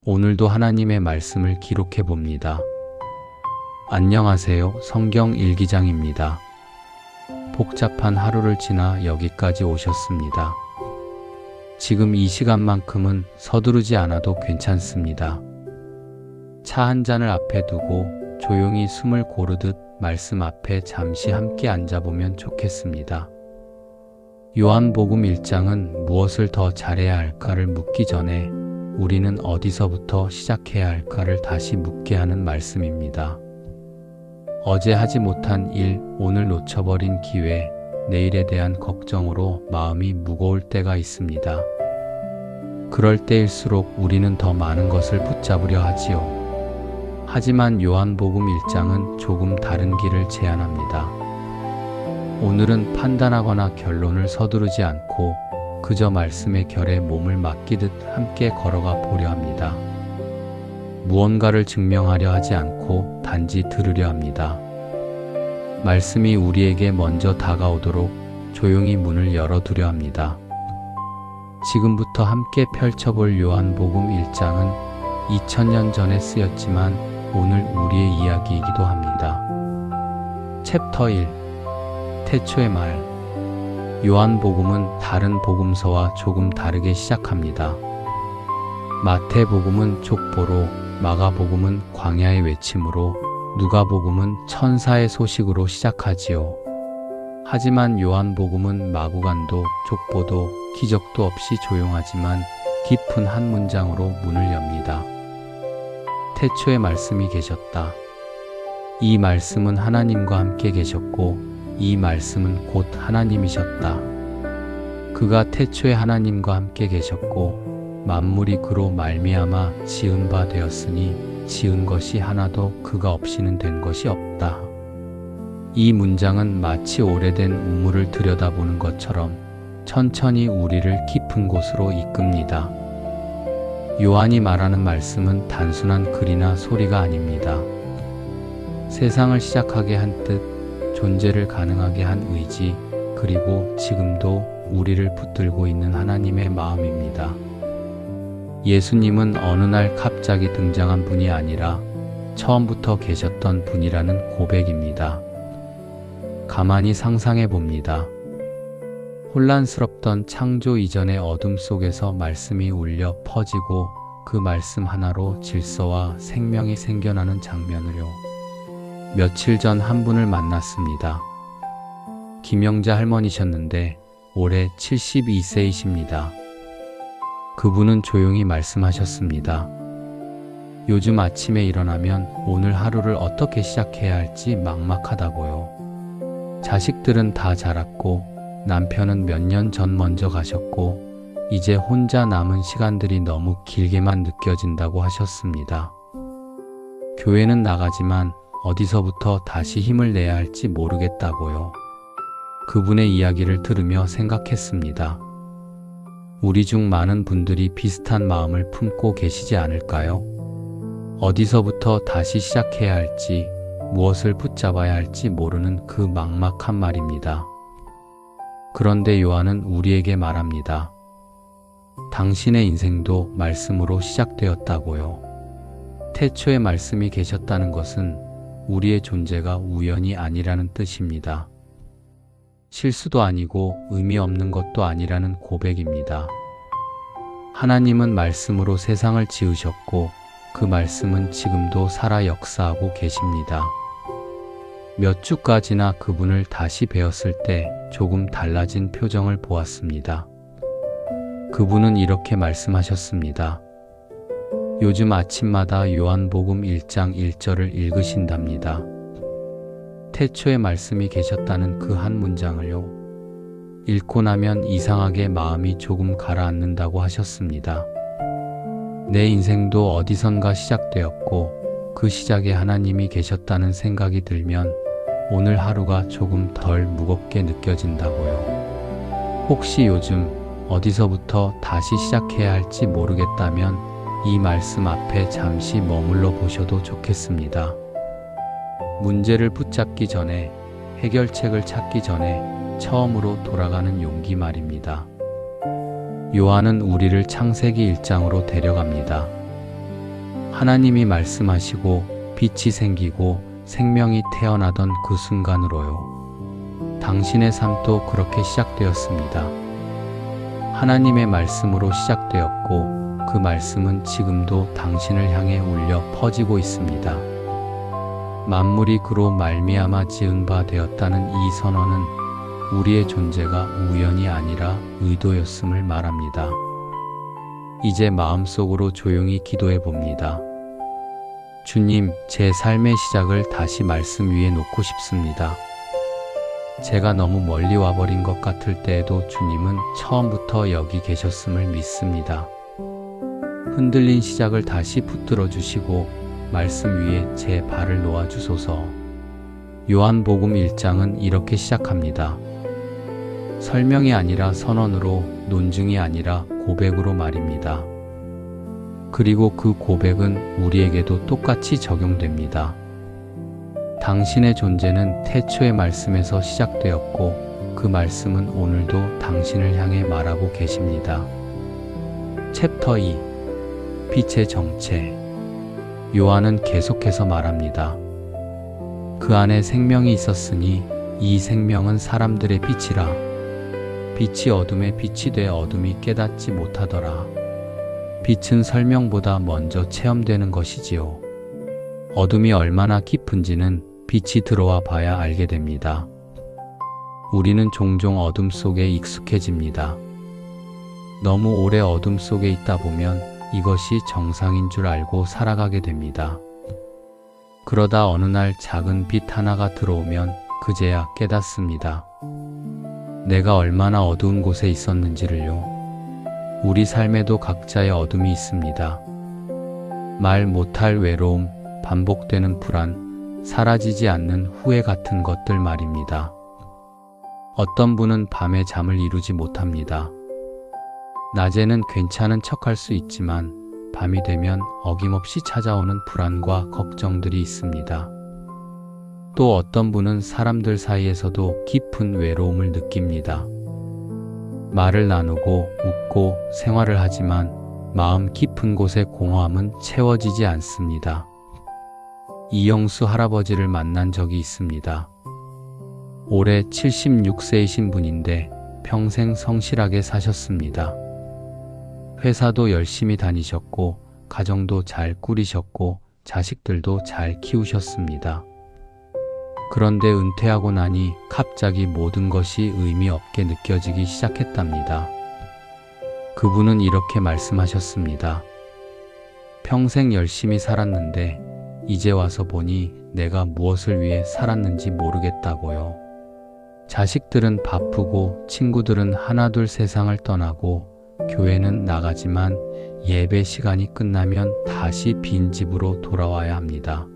오늘도 하나님의 말씀을 기록해 봅니다. 안녕하세요. 성경 일기장입니다. 복잡한 하루를 지나 여기까지 오셨습니다. 지금 이 시간만큼은 서두르지 않아도 괜찮습니다. 차 한 잔을 앞에 두고 조용히 숨을 고르듯 말씀 앞에 잠시 함께 앉아보면 좋겠습니다. 요한복음 1장은 무엇을 더 잘해야 할까를 묻기 전에 우리는 어디서부터 시작해야 할까를 다시 묻게 하는 말씀입니다. 어제 하지 못한 일, 오늘 놓쳐버린 기회, 내일에 대한 걱정으로 마음이 무거울 때가 있습니다. 그럴 때일수록 우리는 더 많은 것을 붙잡으려 하지요. 하지만 요한복음 1장은 조금 다른 길을 제안합니다. 오늘은 판단하거나 결론을 서두르지 않고 그저 말씀의 결에 몸을 맡기듯 함께 걸어가 보려 합니다. 무언가를 증명하려 하지 않고 단지 들으려 합니다. 말씀이 우리에게 먼저 다가오도록 조용히 문을 열어두려 합니다. 지금부터 함께 펼쳐볼 요한복음 1장은 2000년 전에 쓰였지만 오늘 우리의 이야기이기도 합니다. 챕터 1. 태초의 말. 요한복음은 다른 복음서와 조금 다르게 시작합니다. 마태복음은 족보로, 마가복음은 광야의 외침으로, 누가복음은 천사의 소식으로 시작하지요. 하지만 요한복음은 마구간도, 족보도, 기적도 없이 조용하지만 깊은 한 문장으로 문을 엽니다. 태초에 말씀이 계셨다. 이 말씀은 하나님과 함께 계셨고 이 말씀은 곧 하나님이셨다. 그가 태초에 하나님과 함께 계셨고 만물이 그로 말미암아 지은 바 되었으니 지은 것이 하나도 그가 없이는 된 것이 없다. 이 문장은 마치 오래된 우물을 들여다보는 것처럼 천천히 우리를 깊은 곳으로 이끕니다. 요한이 말하는 말씀은 단순한 글이나 소리가 아닙니다. 세상을 시작하게 한 뜻, 존재를 가능하게 한 의지, 그리고 지금도 우리를 붙들고 있는 하나님의 마음입니다. 예수님은 어느 날 갑자기 등장한 분이 아니라 처음부터 계셨던 분이라는 고백입니다. 가만히 상상해 봅니다. 혼란스럽던 창조 이전의 어둠 속에서 말씀이 울려 퍼지고 그 말씀 하나로 질서와 생명이 생겨나는 장면을요. 며칠 전 한 분을 만났습니다. 김영자 할머니셨는데 올해 72세이십니다. 그분은 조용히 말씀하셨습니다. 요즘 아침에 일어나면 오늘 하루를 어떻게 시작해야 할지 막막하다고요. 자식들은 다 자랐고 남편은 몇 년 전 먼저 가셨고 이제 혼자 남은 시간들이 너무 길게만 느껴진다고 하셨습니다. 교회는 나가지만 어디서부터 다시 힘을 내야 할지 모르겠다고요. 그분의 이야기를 들으며 생각했습니다. 우리 중 많은 분들이 비슷한 마음을 품고 계시지 않을까요? 어디서부터 다시 시작해야 할지, 무엇을 붙잡아야 할지 모르는 그 막막한 말입니다. 그런데 요한은 우리에게 말합니다. 당신의 인생도 말씀으로 시작되었다고요. 태초에 말씀이 계셨다는 것은 우리의 존재가 우연이 아니라는 뜻입니다. 실수도 아니고 의미 없는 것도 아니라는 고백입니다. 하나님은 말씀으로 세상을 지으셨고 그 말씀은 지금도 살아 역사하고 계십니다. 몇 주까지나 그분을 다시 뵈었을 때 조금 달라진 표정을 보았습니다. 그분은 이렇게 말씀하셨습니다. 요즘 아침마다 요한복음 1장 1절을 읽으신답니다. 태초에 말씀이 계셨다는 그 한 문장을요. 읽고 나면 이상하게 마음이 조금 가라앉는다고 하셨습니다. 내 인생도 어디선가 시작되었고 그 시작에 하나님이 계셨다는 생각이 들면 오늘 하루가 조금 덜 무겁게 느껴진다고요. 혹시 요즘 어디서부터 다시 시작해야 할지 모르겠다면 이 말씀 앞에 잠시 머물러 보셔도 좋겠습니다. 문제를 붙잡기 전에, 해결책을 찾기 전에 처음으로 돌아가는 용기 말입니다. 요한은 우리를 창세기 1장으로 데려갑니다. 하나님이 말씀하시고 빛이 생기고 생명이 태어나던 그 순간으로요. 당신의 삶도 그렇게 시작되었습니다. 하나님의 말씀으로 시작되었고 그 말씀은 지금도 당신을 향해 울려 퍼지고 있습니다. 만물이 그로 말미암아 지은 바 되었다는 이 선언은 우리의 존재가 우연이 아니라 의도였음을 말합니다. 이제 마음속으로 조용히 기도해 봅니다. 주님, 제 삶의 시작을 다시 말씀 위에 놓고 싶습니다. 제가 너무 멀리 와버린 것 같을 때에도 주님은 처음부터 여기 계셨음을 믿습니다. 흔들린 시작을 다시 붙들어 주시고 말씀 위에 제 발을 놓아 주소서. 요한복음 1장은 이렇게 시작합니다. 설명이 아니라 선언으로, 논증이 아니라 고백으로 말입니다. 그리고 그 고백은 우리에게도 똑같이 적용됩니다. 당신의 존재는 태초의 말씀에서 시작되었고 그 말씀은 오늘도 당신을 향해 말하고 계십니다. 챕터 2 빛의 정체. 요한은 계속해서 말합니다. 그 안에 생명이 있었으니 이 생명은 사람들의 빛이라. 빛이 어둠에 빛이 돼 어둠이 깨닫지 못하더라. 빛은 설명보다 먼저 체험되는 것이지요. 어둠이 얼마나 깊은지는 빛이 들어와 봐야 알게 됩니다. 우리는 종종 어둠 속에 익숙해집니다. 너무 오래 어둠 속에 있다 보면 이것이 정상인 줄 알고 살아가게 됩니다. 그러다 어느 날 작은 빛 하나가 들어오면 그제야 깨닫습니다. 내가 얼마나 어두운 곳에 있었는지를요. 우리 삶에도 각자의 어둠이 있습니다. 말 못할 외로움, 반복되는 불안, 사라지지 않는 후회 같은 것들 말입니다. 어떤 분은 밤에 잠을 이루지 못합니다. 낮에는 괜찮은 척할 수 있지만 밤이 되면 어김없이 찾아오는 불안과 걱정들이 있습니다. 또 어떤 분은 사람들 사이에서도 깊은 외로움을 느낍니다. 말을 나누고 웃고 생활을 하지만 마음 깊은 곳의 공허함은 채워지지 않습니다. 이영수 할아버지를 만난 적이 있습니다. 올해 76세이신 분인데 평생 성실하게 사셨습니다. 회사도 열심히 다니셨고 가정도 잘 꾸리셨고 자식들도 잘 키우셨습니다. 그런데 은퇴하고 나니 갑자기 모든 것이 의미 없게 느껴지기 시작했답니다. 그분은 이렇게 말씀하셨습니다. 평생 열심히 살았는데 이제 와서 보니 내가 무엇을 위해 살았는지 모르겠다고요. 자식들은 바쁘고 친구들은 하나둘 세상을 떠나고 교회는 나가지만 예배 시간이 끝나면 다시 빈집으로 돌아와야 합니다.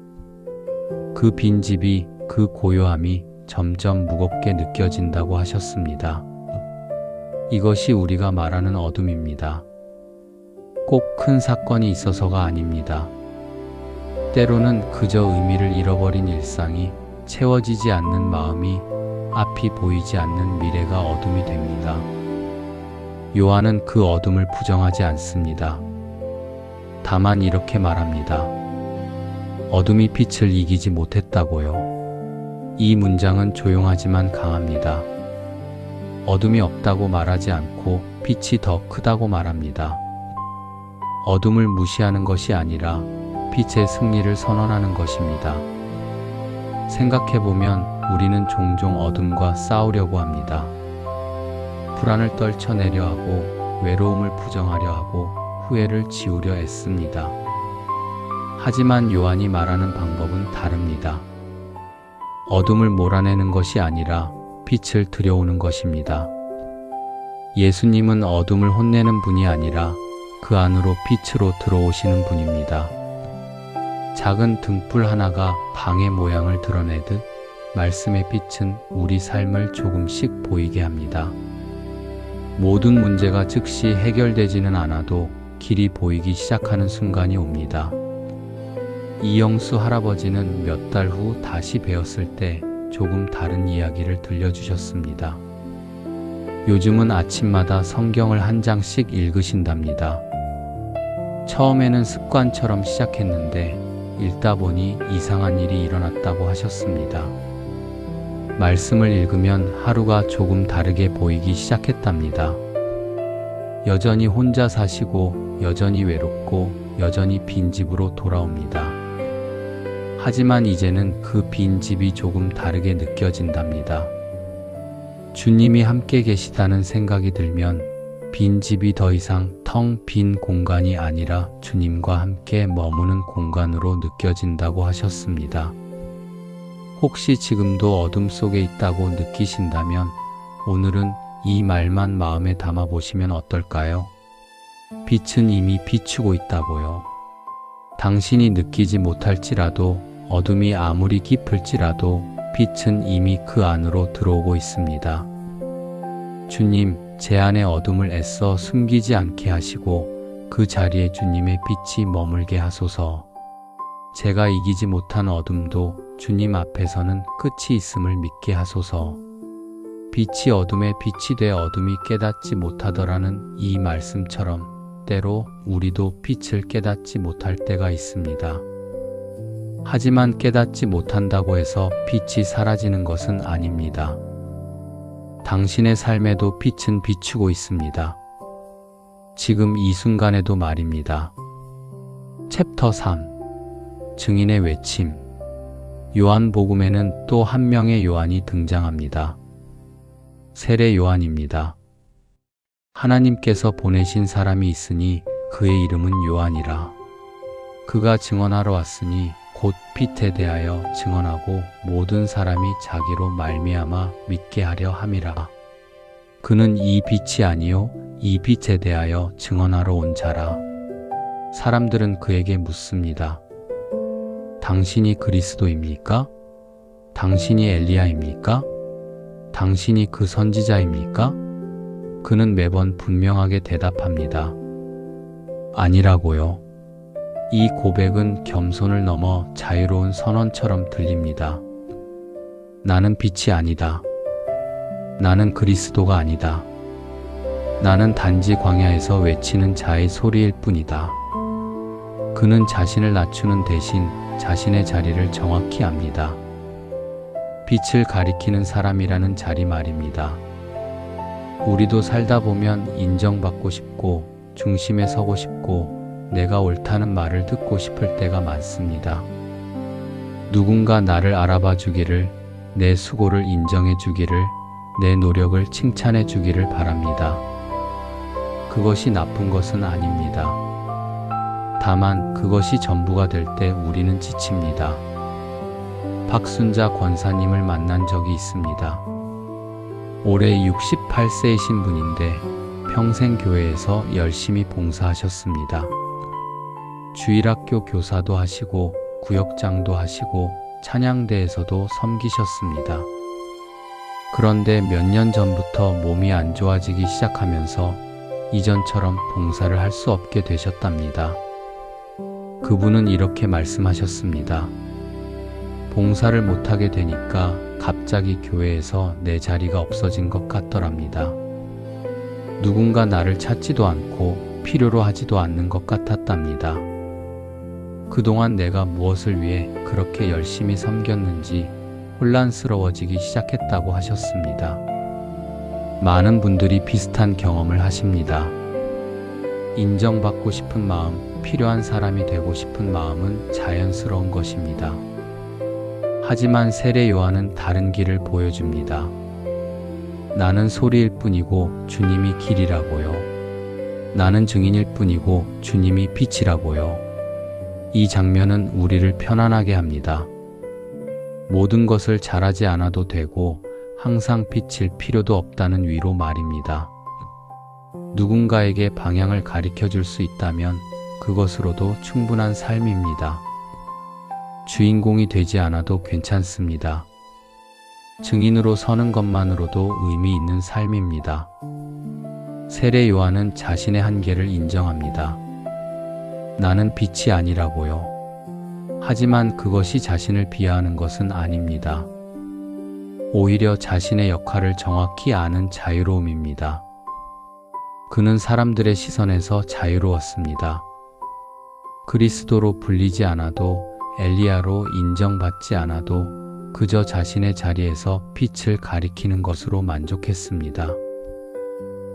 그 빈집이, 그 고요함이 점점 무겁게 느껴진다고 하셨습니다. 이것이 우리가 말하는 어둠입니다. 꼭 큰 사건이 있어서가 아닙니다. 때로는 그저 의미를 잃어버린 일상이, 채워지지 않는 마음이, 앞이 보이지 않는 미래가 어둠이 됩니다. 요한은 그 어둠을 부정하지 않습니다. 다만 이렇게 말합니다. 어둠이 빛을 이기지 못했다고요. 이 문장은 조용하지만 강합니다. 어둠이 없다고 말하지 않고 빛이 더 크다고 말합니다. 어둠을 무시하는 것이 아니라 빛의 승리를 선언하는 것입니다. 생각해보면 우리는 종종 어둠과 싸우려고 합니다. 불안을 떨쳐내려 하고 외로움을 부정하려 하고 후회를 지우려 애씁니다. 하지만 요한이 말하는 방법은 다릅니다. 어둠을 몰아내는 것이 아니라 빛을 들여오는 것입니다. 예수님은 어둠을 혼내는 분이 아니라 그 안으로 빛으로 들어오시는 분입니다. 작은 등불 하나가 방의 모양을 드러내듯 말씀의 빛은 우리 삶을 조금씩 보이게 합니다. 모든 문제가 즉시 해결되지는 않아도 길이 보이기 시작하는 순간이 옵니다. 이영수 할아버지는 몇 달 후 다시 뵈었을 때 조금 다른 이야기를 들려주셨습니다. 요즘은 아침마다 성경을 한 장씩 읽으신답니다. 처음에는 습관처럼 시작했는데 읽다 보니 이상한 일이 일어났다고 하셨습니다. 말씀을 읽으면 하루가 조금 다르게 보이기 시작했답니다. 여전히 혼자 사시고 여전히 외롭고 여전히 빈집으로 돌아옵니다. 하지만 이제는 그 빈집이 조금 다르게 느껴진답니다. 주님이 함께 계시다는 생각이 들면 빈집이 더 이상 텅 빈 공간이 아니라 주님과 함께 머무는 공간으로 느껴진다고 하셨습니다. 혹시 지금도 어둠 속에 있다고 느끼신다면 오늘은 이 말만 마음에 담아 보시면 어떨까요? 빛은 이미 비추고 있다고요. 당신이 느끼지 못할지라도 어둠이 아무리 깊을지라도 빛은 이미 그 안으로 들어오고 있습니다. 주님, 제 안의 어둠을 애써 숨기지 않게 하시고 그 자리에 주님의 빛이 머물게 하소서. 제가 이기지 못한 어둠도 주님 앞에서는 끝이 있음을 믿게 하소서. 빛이 어둠에 빛이 돼 어둠이 깨닫지 못하더라는 이 말씀처럼 때로 우리도 빛을 깨닫지 못할 때가 있습니다. 하지만 깨닫지 못한다고 해서 빛이 사라지는 것은 아닙니다. 당신의 삶에도 빛은 비추고 있습니다. 지금 이 순간에도 말입니다. 챕터 3 증인의 외침. 요한복음에는 또 한 명의 요한이 등장합니다. 세례 요한입니다. 하나님께서 보내신 사람이 있으니 그의 이름은 요한이라. 그가 증언하러 왔으니 곧 빛에 대하여 증언하고 모든 사람이 자기로 말미암아 믿게 하려 함이라. 그는 이 빛이 아니요 이 빛에 대하여 증언하러 온 자라. 사람들은 그에게 묻습니다. 당신이 그리스도입니까? 당신이 엘리야입니까? 당신이 그 선지자입니까? 그는 매번 분명하게 대답합니다. 아니라고요. 이 고백은 겸손을 넘어 자유로운 선언처럼 들립니다. 나는 빛이 아니다. 나는 그리스도가 아니다. 나는 단지 광야에서 외치는 자의 소리일 뿐이다. 그는 자신을 낮추는 대신 자신의 자리를 정확히 압니다. 빛을 가리키는 사람이라는 자리 말입니다. 우리도 살다 보면 인정받고 싶고 중심에 서고 싶고 내가 옳다는 말을 듣고 싶을 때가 많습니다. 누군가 나를 알아봐 주기를, 내 수고를 인정해 주기를, 내 노력을 칭찬해 주기를 바랍니다. 그것이 나쁜 것은 아닙니다. 다만 그것이 전부가 될 때 우리는 지칩니다. 박순자 권사님을 만난 적이 있습니다. 올해 68세이신 분인데 평생 교회에서 열심히 봉사하셨습니다. 주일학교 교사도 하시고 구역장도 하시고 찬양대에서도 섬기셨습니다. 그런데 몇 년 전부터 몸이 안 좋아지기 시작하면서 이전처럼 봉사를 할 수 없게 되셨답니다. 그분은 이렇게 말씀하셨습니다. 봉사를 못하게 되니까 갑자기 교회에서 내 자리가 없어진 것 같더랍니다. 누군가 나를 찾지도 않고 필요로 하지도 않는 것 같았답니다. 그동안 내가 무엇을 위해 그렇게 열심히 섬겼는지 혼란스러워지기 시작했다고 하셨습니다. 많은 분들이 비슷한 경험을 하십니다. 인정받고 싶은 마음, 필요한 사람이 되고 싶은 마음은 자연스러운 것입니다. 하지만 세례 요한은 다른 길을 보여줍니다. 나는 소리일 뿐이고 주님이 길이라고요. 나는 증인일 뿐이고 주님이 빛이라고요. 이 장면은 우리를 편안하게 합니다. 모든 것을 잘하지 않아도 되고 항상 비칠 필요도 없다는 위로 말입니다. 누군가에게 방향을 가리켜 줄 수 있다면 그것으로도 충분한 삶입니다. 주인공이 되지 않아도 괜찮습니다. 증인으로 서는 것만으로도 의미 있는 삶입니다. 세례 요한은 자신의 한계를 인정합니다. 나는 빛이 아니라고요. 하지만 그것이 자신을 비하하는 것은 아닙니다. 오히려 자신의 역할을 정확히 아는 자유로움입니다. 그는 사람들의 시선에서 자유로웠습니다. 그리스도로 불리지 않아도 엘리야로 인정받지 않아도 그저 자신의 자리에서 빛을 가리키는 것으로 만족했습니다.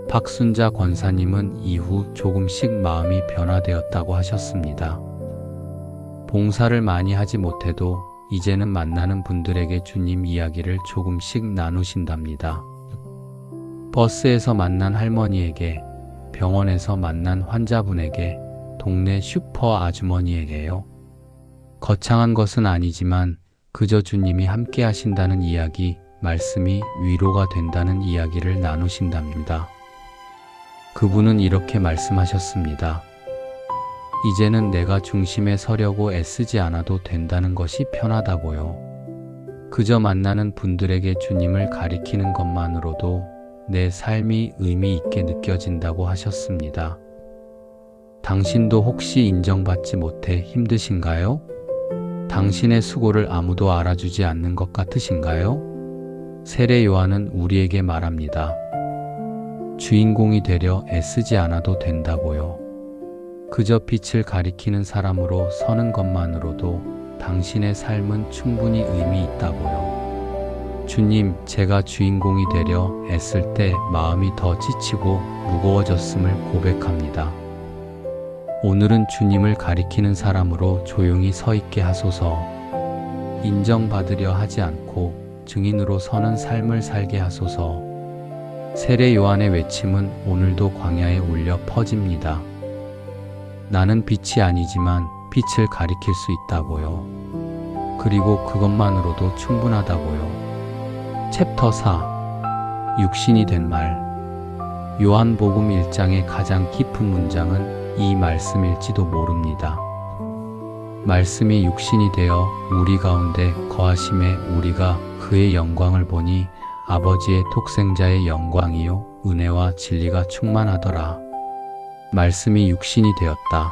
박순자 권사님은 이후 조금씩 마음이 변화되었다고 하셨습니다. 봉사를 많이 하지 못해도 이제는 만나는 분들에게 주님 이야기를 조금씩 나누신답니다. 버스에서 만난 할머니에게, 병원에서 만난 환자분에게, 동네 슈퍼 아주머니에게요. 거창한 것은 아니지만 그저 주님이 함께 하신다는 이야기, 말씀이 위로가 된다는 이야기를 나누신답니다. 그분은 이렇게 말씀하셨습니다. 이제는 내가 중심에 서려고 애쓰지 않아도 된다는 것이 편하다고요. 그저 만나는 분들에게 주님을 가리키는 것만으로도 내 삶이 의미 있게 느껴진다고 하셨습니다. 당신도 혹시 인정받지 못해 힘드신가요? 당신의 수고를 아무도 알아주지 않는 것 같으신가요? 세례 요한은 우리에게 말합니다. 주인공이 되려 애쓰지 않아도 된다고요. 그저 빛을 가리키는 사람으로 서는 것만으로도 당신의 삶은 충분히 의미 있다고요. 주님, 제가 주인공이 되려 애쓸 때 마음이 더 지치고 무거워졌음을 고백합니다. 오늘은 주님을 가리키는 사람으로 조용히 서 있게 하소서. 인정받으려 하지 않고 증인으로 서는 삶을 살게 하소서. 세례 요한의 외침은 오늘도 광야에 울려 퍼집니다. 나는 빛이 아니지만 빛을 가리킬 수 있다고요. 그리고 그것만으로도 충분하다고요. 챕터 4. 육신이 된 말. 요한복음 1장의 가장 깊은 문장은 이 말씀일지도 모릅니다. 말씀이 육신이 되어 우리 가운데 거하심에 우리가 그의 영광을 보니 아버지의 독생자의 영광이요 은혜와 진리가 충만하더라. 말씀이 육신이 되었다.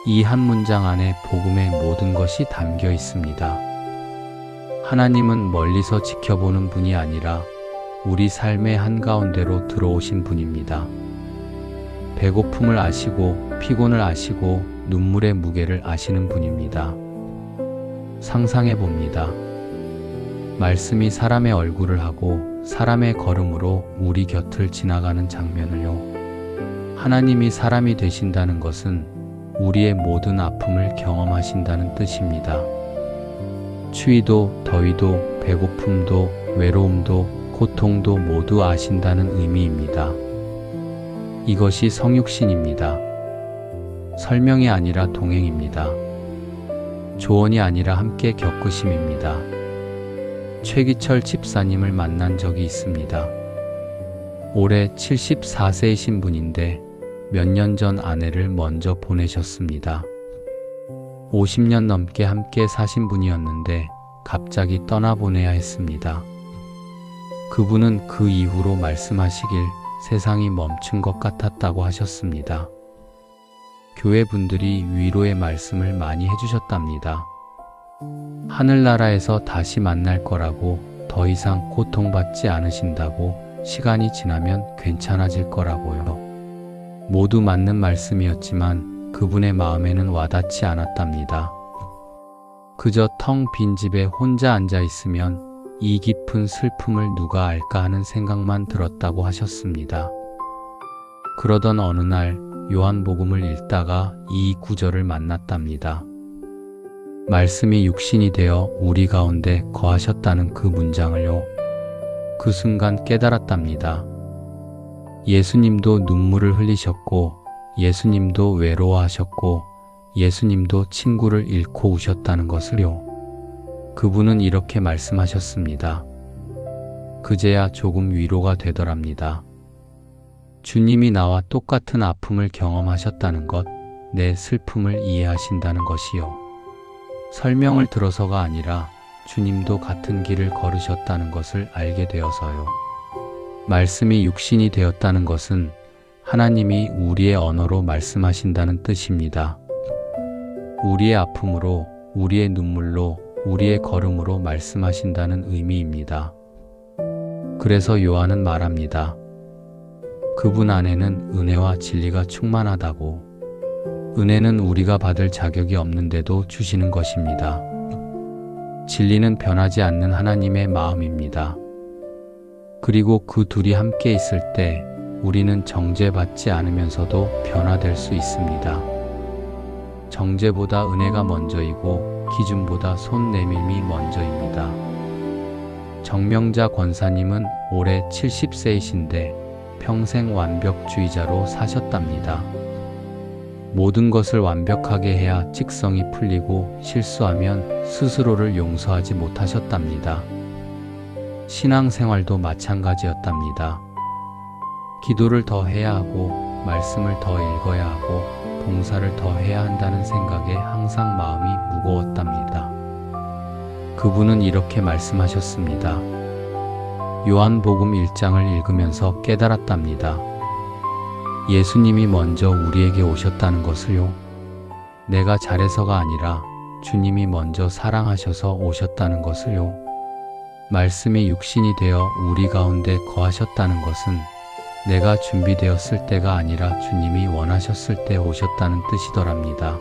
이 한 문장 안에 복음의 모든 것이 담겨 있습니다. 하나님은 멀리서 지켜보는 분이 아니라 우리 삶의 한가운데로 들어오신 분입니다. 배고픔을 아시고 피곤을 아시고 눈물의 무게를 아시는 분입니다. 상상해 봅니다. 말씀이 사람의 얼굴을 하고 사람의 걸음으로 우리 곁을 지나가는 장면을요. 하나님이 사람이 되신다는 것은 우리의 모든 아픔을 경험하신다는 뜻입니다. 추위도 더위도 배고픔도 외로움도 고통도 모두 아신다는 의미입니다. 이것이 성육신입니다. 설명이 아니라 동행입니다. 조언이 아니라 함께 겪으심입니다. 최기철 집사님을 만난 적이 있습니다. 올해 74세이신 분인데 몇 년 전 아내를 먼저 보내셨습니다. 50년 넘게 함께 사신 분이었는데 갑자기 떠나보내야 했습니다. 그분은 그 이후로 말씀하시길 세상이 멈춘 것 같았다고 하셨습니다. 교회 분들이 위로의 말씀을 많이 해주셨답니다. 하늘나라에서 다시 만날 거라고, 더 이상 고통받지 않으신다고, 시간이 지나면 괜찮아질 거라고요. 모두 맞는 말씀이었지만 그분의 마음에는 와닿지 않았답니다. 그저 텅 빈 집에 혼자 앉아 있으면 이 깊은 슬픔을 누가 알까 하는 생각만 들었다고 하셨습니다. 그러던 어느 날 요한복음을 읽다가 이 구절을 만났답니다. 말씀이 육신이 되어 우리 가운데 거하셨다는 그 문장을요. 그 순간 깨달았답니다. 예수님도 눈물을 흘리셨고, 예수님도 외로워하셨고, 예수님도 친구를 잃고 우셨다는 것을요. 그분은 이렇게 말씀하셨습니다. 그제야 조금 위로가 되더랍니다. 주님이 나와 똑같은 아픔을 경험하셨다는 것, 내 슬픔을 이해하신다는 것이요. 설명을 들어서가 아니라 주님도 같은 길을 걸으셨다는 것을 알게 되어서요. 말씀이 육신이 되었다는 것은 하나님이 우리의 언어로 말씀하신다는 뜻입니다. 우리의 아픔으로, 우리의 눈물로, 우리의 걸음으로 말씀하신다는 의미입니다. 그래서 요한은 말합니다. 그분 안에는 은혜와 진리가 충만하다고. 은혜는 우리가 받을 자격이 없는데도 주시는 것입니다. 진리는 변하지 않는 하나님의 마음입니다. 그리고 그 둘이 함께 있을 때 우리는 정죄받지 않으면서도 변화될 수 있습니다. 정죄보다 은혜가 먼저이고 기준보다 손 내밈이 먼저입니다. 정명자 권사님은 올해 70세이신데 평생 완벽주의자로 사셨답니다. 모든 것을 완벽하게 해야 직성이 풀리고 실수하면 스스로를 용서하지 못하셨답니다. 신앙생활도 마찬가지였답니다. 기도를 더 해야 하고 말씀을 더 읽어야 하고 봉사를 더 해야 한다는 생각에 항상 마음이 무거웠답니다. 그분은 이렇게 말씀하셨습니다. 요한복음 1장을 읽으면서 깨달았답니다. 예수님이 먼저 우리에게 오셨다는 것을요. 내가 잘해서가 아니라 주님이 먼저 사랑하셔서 오셨다는 것을요. 말씀이 육신이 되어 우리 가운데 거하셨다는 것은 내가 준비되었을 때가 아니라 주님이 원하셨을 때 오셨다는 뜻이더랍니다.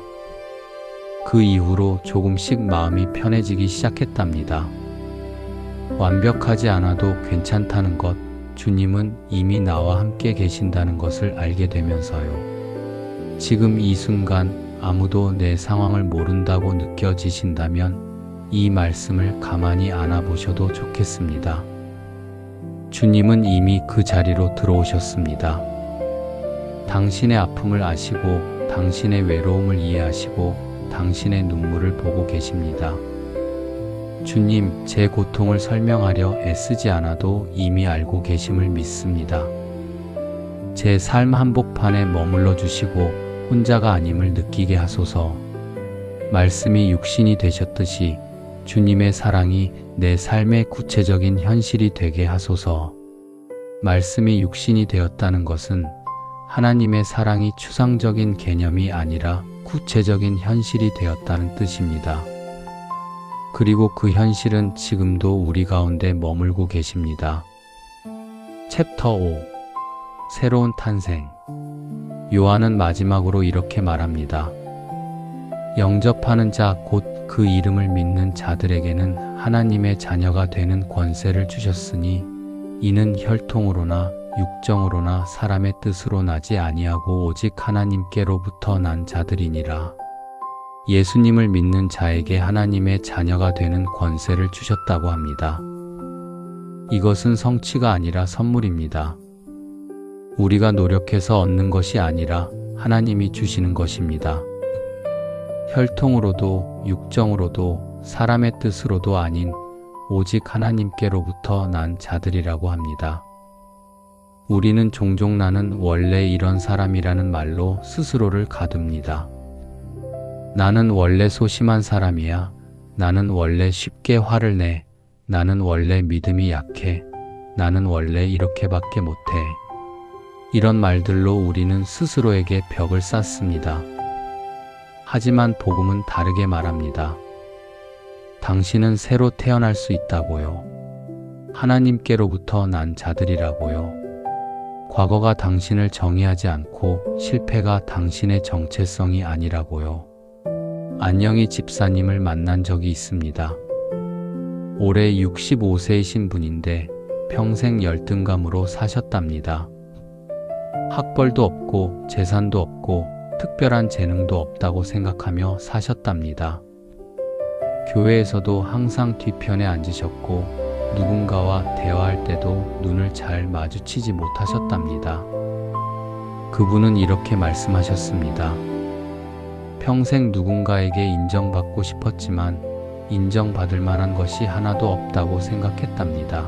그 이후로 조금씩 마음이 편해지기 시작했답니다. 완벽하지 않아도 괜찮다는 것, 주님은 이미 나와 함께 계신다는 것을 알게 되면서요. 지금 이 순간 아무도 내 상황을 모른다고 느껴지신다면 이 말씀을 가만히 안아보셔도 좋겠습니다. 주님은 이미 그 자리로 들어오셨습니다. 당신의 아픔을 아시고 당신의 외로움을 이해하시고 당신의 눈물을 보고 계십니다. 주님, 제 고통을 설명하려 애쓰지 않아도 이미 알고 계심을 믿습니다. 제 삶 한복판에 머물러 주시고 혼자가 아님을 느끼게 하소서. 말씀이 육신이 되셨듯이 주님의 사랑이 내 삶의 구체적인 현실이 되게 하소서. 말씀이 육신이 되었다는 것은 하나님의 사랑이 추상적인 개념이 아니라 구체적인 현실이 되었다는 뜻입니다. 그리고 그 현실은 지금도 우리 가운데 머물고 계십니다. 챕터 5 새로운 탄생. 요한은 마지막으로 이렇게 말합니다. 영접하는 자 곧 그 이름을 믿는 자들에게는 하나님의 자녀가 되는 권세를 주셨으니 이는 혈통으로나 육정으로나 사람의 뜻으로 나지 아니하고 오직 하나님께로부터 난 자들이니라. 예수님을 믿는 자에게 하나님의 자녀가 되는 권세를 주셨다고 합니다. 이것은 성취가 아니라 선물입니다. 우리가 노력해서 얻는 것이 아니라 하나님이 주시는 것입니다. 혈통으로도 육정으로도 사람의 뜻으로도 아닌 오직 하나님께로부터 난 자들이라고 합니다. 우리는 종종 나는 원래 이런 사람이라는 말로 스스로를 가둡니다. 나는 원래 소심한 사람이야. 나는 원래 쉽게 화를 내. 나는 원래 믿음이 약해. 나는 원래 이렇게밖에 못해. 이런 말들로 우리는 스스로에게 벽을 쌓습니다. 하지만 복음은 다르게 말합니다. 당신은 새로 태어날 수 있다고요. 하나님께로부터 난 자들이라고요. 과거가 당신을 정의하지 않고 실패가 당신의 정체성이 아니라고요. 안녕희 집사님을 만난 적이 있습니다. 올해 65세이신 분인데 평생 열등감으로 사셨답니다. 학벌도 없고 재산도 없고 특별한 재능도 없다고 생각하며 사셨답니다. 교회에서도 항상 뒤편에 앉으셨고 누군가와 대화할 때도 눈을 잘 마주치지 못하셨답니다. 그분은 이렇게 말씀하셨습니다. 평생 누군가에게 인정받고 싶었지만 인정받을 만한 것이 하나도 없다고 생각했답니다.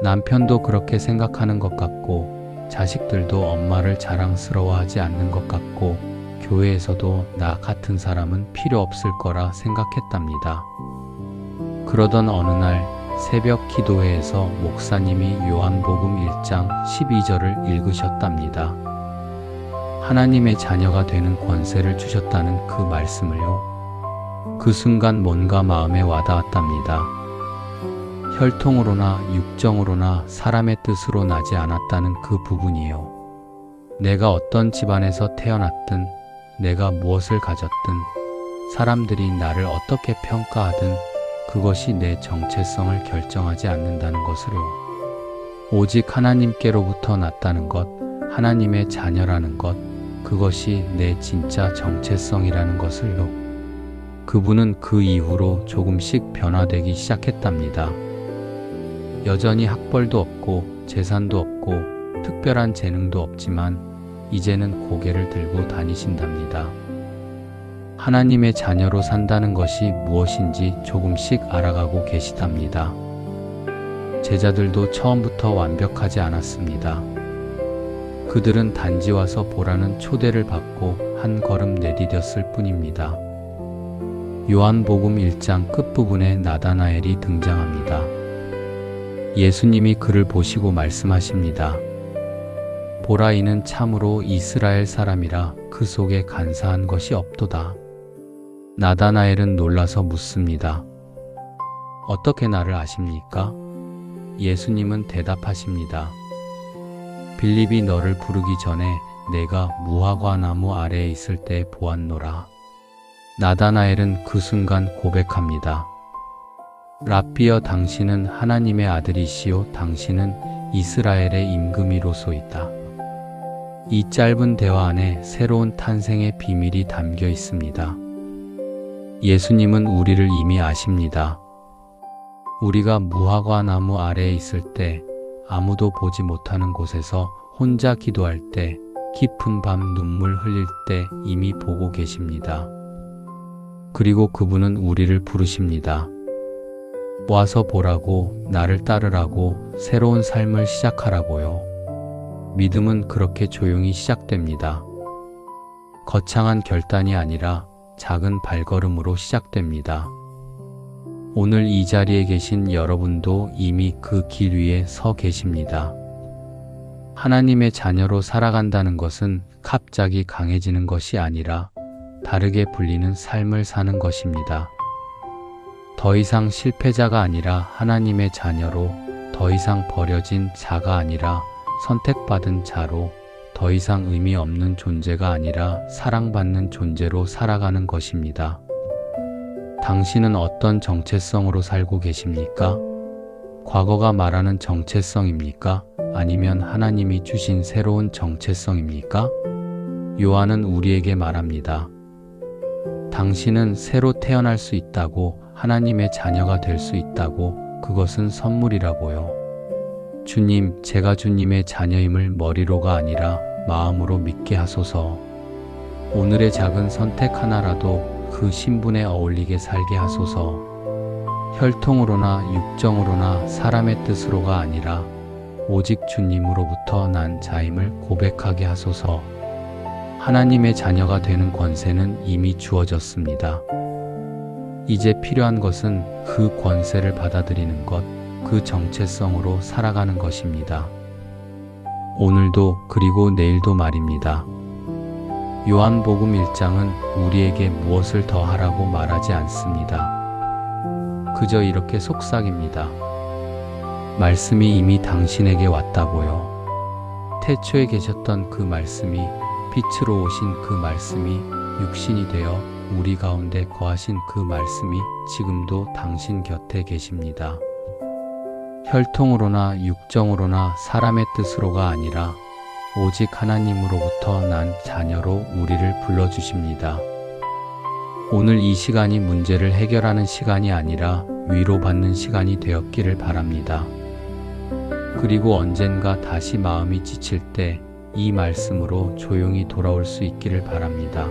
남편도 그렇게 생각하는 것 같고 자식들도 엄마를 자랑스러워하지 않는 것 같고 교회에서도 나 같은 사람은 필요 없을 거라 생각했답니다. 그러던 어느 날 새벽 기도회에서 목사님이 요한복음 1장 12절을 읽으셨답니다. 하나님의 자녀가 되는 권세를 주셨다는 그 말씀을요. 그 순간 뭔가 마음에 와닿았답니다. 혈통으로나 육정으로나 사람의 뜻으로 나지 않았다는 그 부분이요. 내가 어떤 집안에서 태어났든 내가 무엇을 가졌든 사람들이 나를 어떻게 평가하든 그것이 내 정체성을 결정하지 않는다는 것으로, 오직 하나님께로부터 났다는 것, 하나님의 자녀라는 것, 그것이 내 진짜 정체성이라는 것을요. 그분은 그 이후로 조금씩 변화되기 시작했답니다. 여전히 학벌도 없고 재산도 없고 특별한 재능도 없지만 이제는 고개를 들고 다니신답니다. 하나님의 자녀로 산다는 것이 무엇인지 조금씩 알아가고 계시답니다. 제자들도 처음부터 완벽하지 않았습니다. 그들은 단지 와서 보라는 초대를 받고 한 걸음 내디뎠을 뿐입니다. 요한복음 1장 끝부분에 나다나엘이 등장합니다. 예수님이 그를 보시고 말씀하십니다. 보라, 이는 참으로 이스라엘 사람이라 그 속에 간사한 것이 없도다. 나다나엘은 놀라서 묻습니다. 어떻게 나를 아십니까? 예수님은 대답하십니다. 빌립이 너를 부르기 전에 내가 무화과 나무 아래에 있을 때 보았노라. 나다나엘은 그 순간 고백합니다. 랍비여, 당신은 하나님의 아들이시요 당신은 이스라엘의 임금이로소이다. 이 짧은 대화 안에 새로운 탄생의 비밀이 담겨 있습니다. 예수님은 우리를 이미 아십니다. 우리가 무화과 나무 아래에 있을 때, 아무도 보지 못하는 곳에서 혼자 기도할 때, 깊은 밤 눈물 흘릴 때 이미 보고 계십니다. 그리고 그분은 우리를 부르십니다. 와서 보라고, 나를 따르라고, 새로운 삶을 시작하라고요. 믿음은 그렇게 조용히 시작됩니다. 거창한 결단이 아니라 작은 발걸음으로 시작됩니다. 오늘 이 자리에 계신 여러분도 이미 그 길 위에 서 계십니다. 하나님의 자녀로 살아간다는 것은 갑자기 강해지는 것이 아니라 다르게 불리는 삶을 사는 것입니다. 더 이상 실패자가 아니라 하나님의 자녀로, 더 이상 버려진 자가 아니라 선택받은 자로, 더 이상 의미 없는 존재가 아니라 사랑받는 존재로 살아가는 것입니다. 당신은 어떤 정체성으로 살고 계십니까? 과거가 말하는 정체성입니까? 아니면 하나님이 주신 새로운 정체성입니까? 요한은 우리에게 말합니다. 당신은 새로 태어날 수 있다고, 하나님의 자녀가 될 수 있다고, 그것은 선물이라고요. 주님, 제가 주님의 자녀임을 머리로가 아니라 마음으로 믿게 하소서. 오늘의 작은 선택 하나라도 그 신분에 어울리게 살게 하소서. 혈통으로나 육정으로나 사람의 뜻으로가 아니라 오직 주님으로부터 난 자임을 고백하게 하소서. 하나님의 자녀가 되는 권세는 이미 주어졌습니다. 이제 필요한 것은 그 권세를 받아들이는 것, 그 정체성으로 살아가는 것입니다. 오늘도 그리고 내일도 말입니다. 요한복음 1장은 우리에게 무엇을 더 하라고 말하지 않습니다. 그저 이렇게 속삭입니다. 말씀이 이미 당신에게 왔다고요. 태초에 계셨던 그 말씀이, 빛으로 오신 그 말씀이 육신이 되어 우리 가운데 거하신 그 말씀이 지금도 당신 곁에 계십니다. 혈통으로나 육정으로나 사람의 뜻으로가 아니라 오직 하나님으로부터 난 자녀로 우리를 불러주십니다. 오늘 이 시간이 문제를 해결하는 시간이 아니라 위로받는 시간이 되었기를 바랍니다. 그리고 언젠가 다시 마음이 지칠 때 이 말씀으로 조용히 돌아올 수 있기를 바랍니다.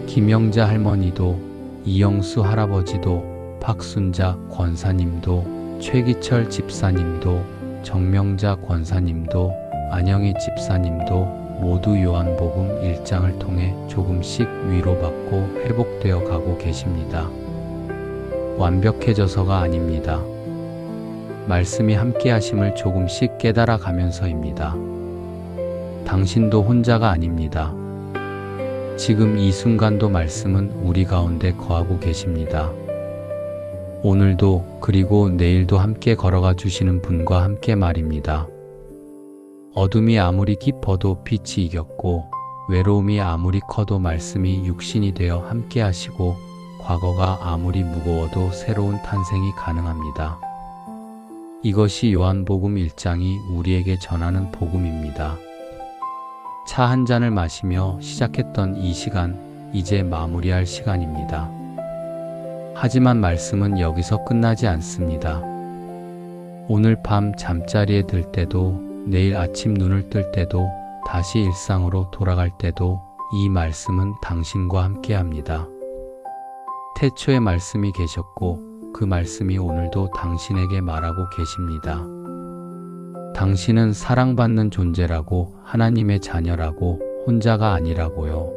김영자 할머니도, 이영수 할아버지도, 박순자 권사님도, 최기철 집사님도, 정명자 권사님도, 안영희 집사님도 모두 요한복음 1장을 통해 조금씩 위로받고 회복되어 가고 계십니다. 완벽해져서가 아닙니다. 말씀이 함께 하심을 조금씩 깨달아 가면서입니다. 당신도 혼자가 아닙니다. 지금 이 순간도 말씀은 우리 가운데 거하고 계십니다. 오늘도 그리고 내일도 함께 걸어가 주시는 분과 함께 말입니다. 어둠이 아무리 깊어도 빛이 이겼고, 외로움이 아무리 커도 말씀이 육신이 되어 함께 하시고 과거가 아무리 무거워도 새로운 탄생이 가능합니다. 이것이 요한복음 1장이 우리에게 전하는 복음입니다. 차 한 잔을 마시며 시작했던 이 시간, 이제 마무리할 시간입니다. 하지만 말씀은 여기서 끝나지 않습니다. 오늘 밤 잠자리에 들 때도, 내일 아침 눈을 뜰 때도, 다시 일상으로 돌아갈 때도 이 말씀은 당신과 함께 합니다. 태초에 말씀이 계셨고 그 말씀이 오늘도 당신에게 말하고 계십니다. 당신은 사랑받는 존재라고, 하나님의 자녀라고, 혼자가 아니라고요.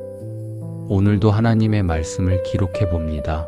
오늘도 하나님의 말씀을 기록해 봅니다.